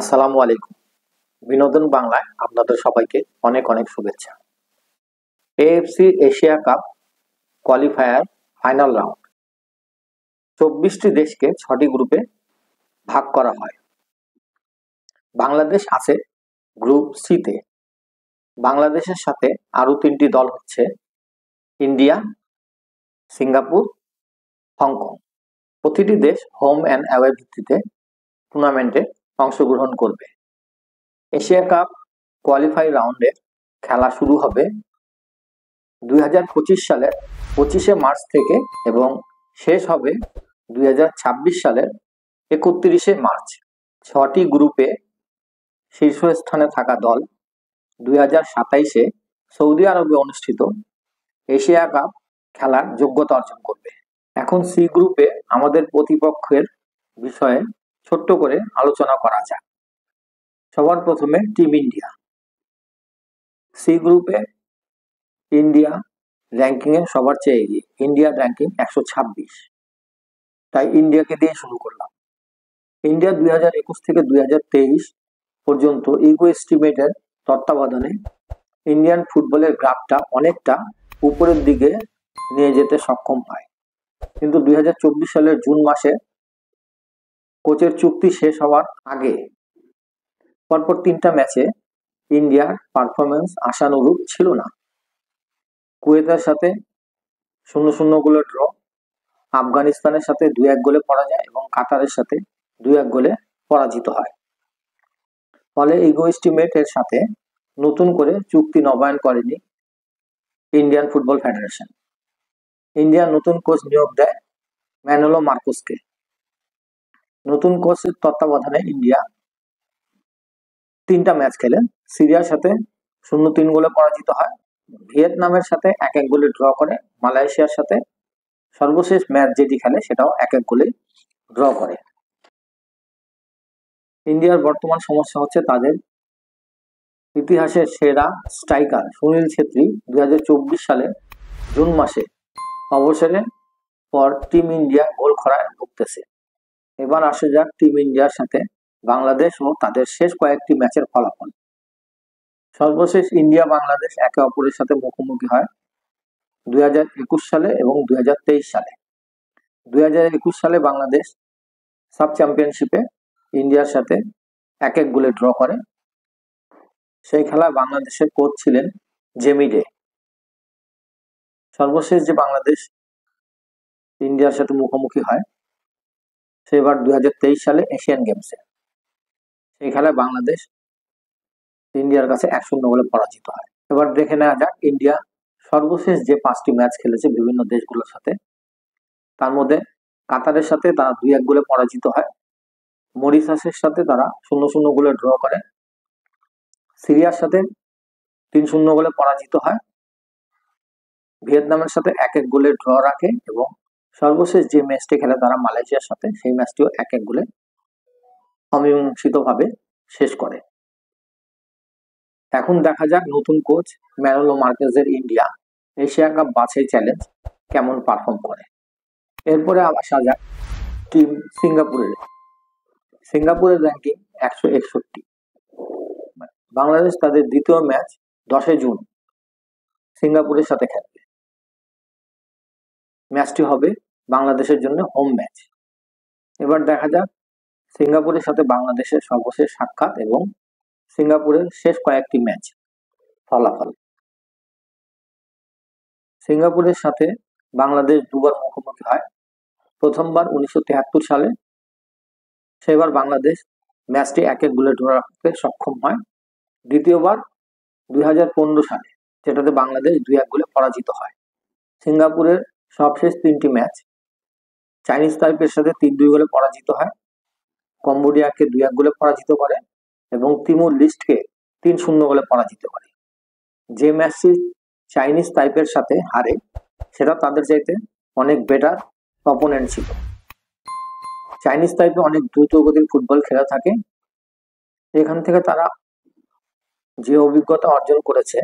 আসসালামু আলাইকুম। বিনোদন বাংলায় আপনাদের সবাইকে অনেক অনেক শুভেচ্ছা। AFC Asia Cup qualifier final round 24টি দেশকে 6টি গ্রুপে ভাগ করা হয়। বাংলাদেশ আছে গ্রুপ সিতে। বাংলাদেশের সাথে আরো 3টি দল হচ্ছে ইন্ডিয়া, সিঙ্গাপুর, হংকং। প্রতিটি দেশ হোম অ্যান্ড অ্যাওয়ে ভিত্তিতে টুর্নামেন্টে অংশগ্রহণ করবে। এশিয়া কাপ কোয়ালিফাই রাউন্ডের খেলা শুরু হবে 2025 সালের 25শে মার্চ থেকে এবং শেষ হবে 2026 সালের 31শে মার্চ। 6টি গ্রুপে শীর্ষস্থানে থাকা দল 2027-এ সৌদি আরবে অনুষ্ঠিত এশিয়া কাপ খেলার যোগ্যতা অর্জন করবে। এখন সি গ্রুপে আমাদের প্রতিপক্ষের বিষয়ে ছোট্ট করে আলোচনা করা যাক। সবার প্রথমে টিম ইন্ডিয়া। সি গ্রুপে ইন্ডিয়া র্যাঙ্কিংয়ে সবার চেয়ে এগিয়ে। ইন্ডিয়ার র্যাঙ্কিং 126, তাই ইন্ডিয়াকে দিয়ে শুরু করলাম। ইন্ডিয়া 2021 থেকে 2023 পর্যন্ত ইগো এস্টিমেটের তত্ত্বাবধানে ইন্ডিয়ান ফুটবলের গ্রাফটা অনেকটা উপরের দিকে নিয়ে যেতে সক্ষম হয়, কিন্তু 2024 সালের জুন মাসে কোচের চুক্তি শেষ হওয়ার আগে পরপর 3টা ম্যাচে ইন্ডিয়ার পারফরমেন্স আশানুরূপ ছিল না। কুয়েতের সাথে 0-0 গোলে ড্র, আফগানিস্তানের সাথে 2-1 গোলে পরাজয় এবং কাতারের সাথে 2-1 গোলে পরাজিত হয়। ফলে ইগো এস্টিমেটের সাথে নতুন করে চুক্তি নবায়ন করেনি ইন্ডিয়ান ফুটবল ফেডারেশন। ইন্ডিয়ার নতুন কোচ নিয়োগ দেয় ম্যানুয়েল মার্কোসকে। নতুন কোচের তত্ত্বাবধানে ইন্ডিয়া 3টা ম্যাচ খেলে সিরিয়ার সাথে 0-3 গোলে পরাজিত হয়, ভিয়েতনামের সাথে 1-1 গোলে ড্র করে, মালয়েশিয়ার সাথে সর্বশেষ ম্যাচ যেটি খেলে সেটাও 1-1 গোলে ড্র করে। ইন্ডিয়ার বর্তমান সমস্যা হচ্ছে তাদের ইতিহাসের সেরা স্ট্রাইকার সুনীল ছেত্রী 2024 সালে জুন মাসে অবসরের পর টিম ইন্ডিয়া গোল খরায় ভুগতেছে। এবার আসা যাক টিম ইন্ডিয়ার সাথে বাংলাদেশ ও তাদের শেষ কয়েকটি ম্যাচের ফলাফল। সর্বশেষ ইন্ডিয়া বাংলাদেশ একে অপরের সাথে মুখোমুখি হয় 2021 সালে এবং 2023 সালে। 2021 সালে বাংলাদেশ সাব চ্যাম্পিয়নশিপে ইন্ডিয়ার সাথে 1-1 গোলে ড্র করে। সেই খেলায় বাংলাদেশের কোচ ছিলেন জেমি ডে। সর্বশেষ যে বাংলাদেশ ইন্ডিয়ার সাথে মুখোমুখি হয় সেবার 2023 সালে এশিয়ান গেমসে। সেই খেলায় বাংলাদেশ ইন্ডিয়ার কাছে 1-0 গোলে পরাজিত হয়। এবার দেখে নেওয়া যাক ইন্ডিয়া সর্বশেষ যে 5টি ম্যাচ খেলেছে বিভিন্ন দেশগুলোর সাথে, তার মধ্যে কাতারের সাথে তারা 2-1 গোলে পরাজিত হয়, মরিশাসের সাথে তারা 0-0 গোলে ড্র করে, সিরিয়ার সাথে 3-0 গোলে পরাজিত হয়, ভিয়েতনামের সাথে 1-1 গোলে ড্র রাখে এবং সর্বশেষ যে ম্যাচটি খেলে তারা মালয়েশিয়ার সাথে, সেই ম্যাচটিও 1-1 গোলে অমীমাংসিতভাবে শেষ করে। এখন দেখা যাক নতুন কোচ ম্যানুয়েল মার্কেজের ইন্ডিয়া এশিয়া কাপ বাছাই চ্যালেঞ্জ কেমন পারফর্ম করে। এরপরে আসা যাক টিম সিঙ্গাপুরের। সিঙ্গাপুরের র্যাঙ্কিং 161। বাংলাদেশ তাদের দ্বিতীয় ম্যাচ 10 জুন সিঙ্গাপুরের সাথে খেলবে। ম্যাচটি হবে বাংলাদেশের জন্য হোম ম্যাচ। এবার দেখা যাক সিঙ্গাপুরের সাথে বাংলাদেশের সর্বশেষ সাক্ষাৎ এবং সিঙ্গাপুরের শেষ কয়েকটি ম্যাচ ফলাফল। সিঙ্গাপুরের সাথে বাংলাদেশ দুবার মুখোমুখি হয়। প্রথমবার 1973 সালে, সেবার বাংলাদেশ ম্যাচটি 1-1 গোলে ড্র রাখতে সক্ষম হয়। দ্বিতীয়বার 2015 সালে, যেটাতে বাংলাদেশ 2-1 গোলে পরাজিত হয়। সিঙ্গাপুরের সবশেষ 3টি ম্যাচ চাইনিজ তাইপের সাথে 3-2 গোলে পরাজিত হয়, কম্বোডিয়াকে 2-1 গোলে পরাজিত করে এবং তিমুর লিস্টকে 3-0 গোলে পরাজিত করে। যে ম্যাচটি চাইনিজ তাইপের সাথে হারে সেটা তাদের চাইতে অনেক বেটার অপোনেন্ট ছিল। চাইনিজ তাইপে অনেক দ্রুত গতির ফুটবল খেলা থাকে। এখান থেকে তারা যে অভিজ্ঞতা অর্জন করেছে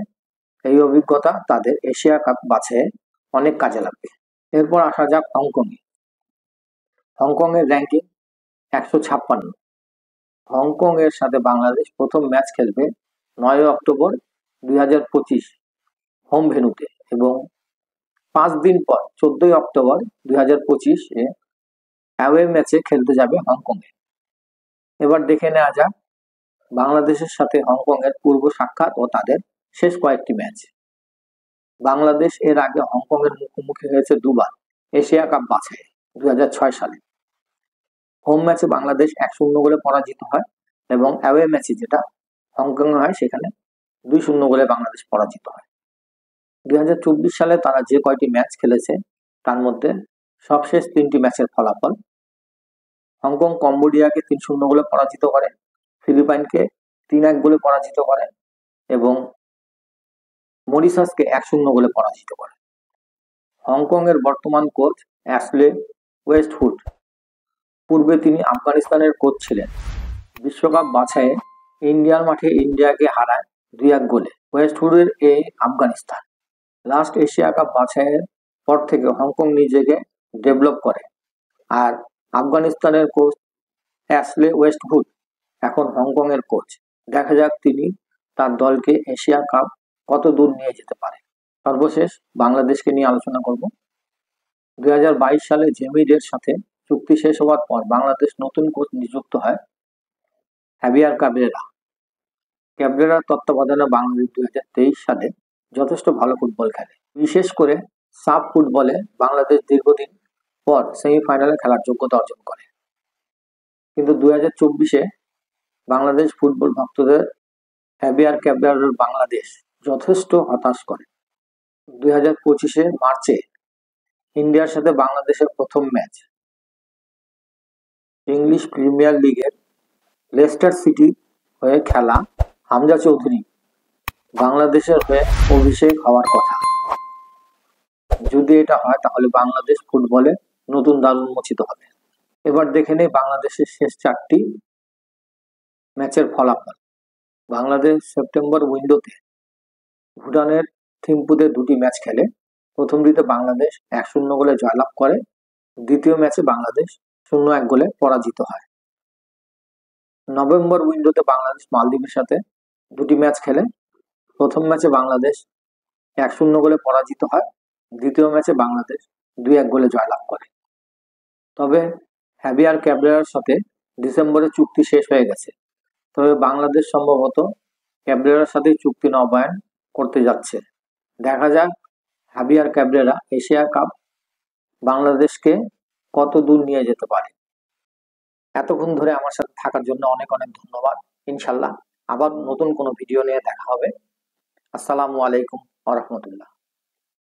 এই অভিজ্ঞতা তাদের এশিয়া কাপ বাছাইয়ে অনেক কাজে লাগবে। এরপর আসা যাক হংকংয়ে। হংকংয়ের র্যাঙ্কিং 156। হংকং এর সাথে বাংলাদেশ প্রথম ম্যাচ খেলবে 9 অক্টোবর 2025 হোম ভেন্যুতে এবং 5 দিন পর 14 অক্টোবর 2025 এ অ্যাওয়ে ম্যাচে খেলতে যাবে হংকং এ। এবার দেখে নেওয়া যাক বাংলাদেশের সাথে হংকং এর পূর্ব সাক্ষাৎ ও তাদের শেষ কয়েকটি ম্যাচ। বাংলাদেশ এর আগে হংকং এর মুখোমুখি হয়েছে দুবার এশিয়া কাপ বাছাইয়ে 2006 সালে। হোম ম্যাচে বাংলাদেশ 1-0 গোলে পরাজিত হয় এবং অ্যাওয়ে ম্যাচে যেটা হংকং হয় সেখানে 2-0 গোলে বাংলাদেশ পরাজিত হয়। 2024 সালে তারা যে কয়টি ম্যাচ খেলেছে তার মধ্যে সবশেষ 3টি ম্যাচের ফলাফল: হংকং কম্বোডিয়াকে 3-0 গোলে পরাজিত করে, ফিলিপাইনকে 3-1 গোলে পরাজিত করে এবং মরিশাসকে 1-0 গোলে পরাজিত করে। হংকং এর বর্তমান কোচ অ্যাশলে ওয়েস্টউড। পূর্বে তিনি আফগানিস্তানের কোচ ছিলেন। বিশ্বকাপ বাছাইয়ে ইন্ডিয়ার মাঠে ইন্ডিয়াকে হারায় 2-1 গোলে ওয়েস্টউডের এই আফগানিস্তান। লাস্ট এশিয়া কাপ বাছাইয়ের পর থেকে হংকং নিজেকে ডেভেলপ করে, আর আফগানিস্তানের কোচ অ্যাশলে ওয়েস্টউড এখন হংকং এর কোচ। দেখা যাক তিনি তার দলকে এশিয়া কাপ কত দূর নিয়ে যেতে পারে। সর্বশেষ বাংলাদেশকে নিয়ে আলোচনা করব। 2022 সালে জেমিডের সাথে চুক্তি শেষ হওয়ার পর বাংলাদেশ নতুন কোচ নিযুক্ত হয় হ্যাভিয়ার ক্যাবরেরার তত্ত্বাবধানে বাংলাদেশ 2023 সালে যথেষ্ট ভালো ফুটবল খেলে। বিশেষ করে সাব ফুটবলে বাংলাদেশ দীর্ঘদিন পর সেমিফাইনালে খেলার যোগ্যতা অর্জন করে। কিন্তু 2024-এ বাংলাদেশ ফুটবল ভক্তদের হ্যাভিয়ার ক্যাবরেরার বাংলাদেশ যথেষ্ট হতাশ করে। 2025-এ মার্চে ইন্ডিয়ার সাথে বাংলাদেশের প্রথম ম্যাচ ইংলিশ প্রিমিয়ার লিগের লেস্টার সিটি হয়ে খেলা হামজা চৌধুরী বাংলাদেশের হয়ে অভিষেক হওয়ার কথা। যদি এটা হয় তাহলে বাংলাদেশ ফুটবলে নতুন দ্বার উন্মোচিত হবে। এবার দেখে নেই বাংলাদেশের শেষ 4টি ম্যাচের ফলাফল। বাংলাদেশ সেপ্টেম্বর উইন্ডোতে ভুটানের থিম্পুতে 2টি ম্যাচ খেলে। প্রথমটিতে বাংলাদেশ 1-0 গোলে জয়লাভ করে, দ্বিতীয় ম্যাচে বাংলাদেশ 0-1 গোলে পরাজিত হয়। নভেম্বর উইন্ডোতে বাংলাদেশ মালদ্বীপের সাথে 2টি ম্যাচ খেলে। প্রথম ম্যাচে বাংলাদেশ 1-0 গোলে পরাজিত হয়, দ্বিতীয় ম্যাচে বাংলাদেশ 2-1 গোলে জয়লাভ করে। তবে হ্যাভিয়ার ক্যাবরেরার সাথে ডিসেম্বরে চুক্তি শেষ হয়ে গেছে। তবে বাংলাদেশ সম্ভবত ক্যাবরেরার সাথে চুক্তি নবায়ন করতে যাচ্ছে। দেখা যাক হ্যাভিয়ার ক্যাবরেরা এশিয়া কাপ বাংলাদেশকে কত দূর নিয়ে যেতে পারে। এতক্ষণ ধরে আমার সাথে থাকার জন্য অনেক অনেক ধন্যবাদ। ইনশাল্লাহ আবার নতুন কোনো ভিডিও নিয়ে দেখা হবে। আসসালামু আলাইকুম ওয়া রাহমাতুল্লাহ।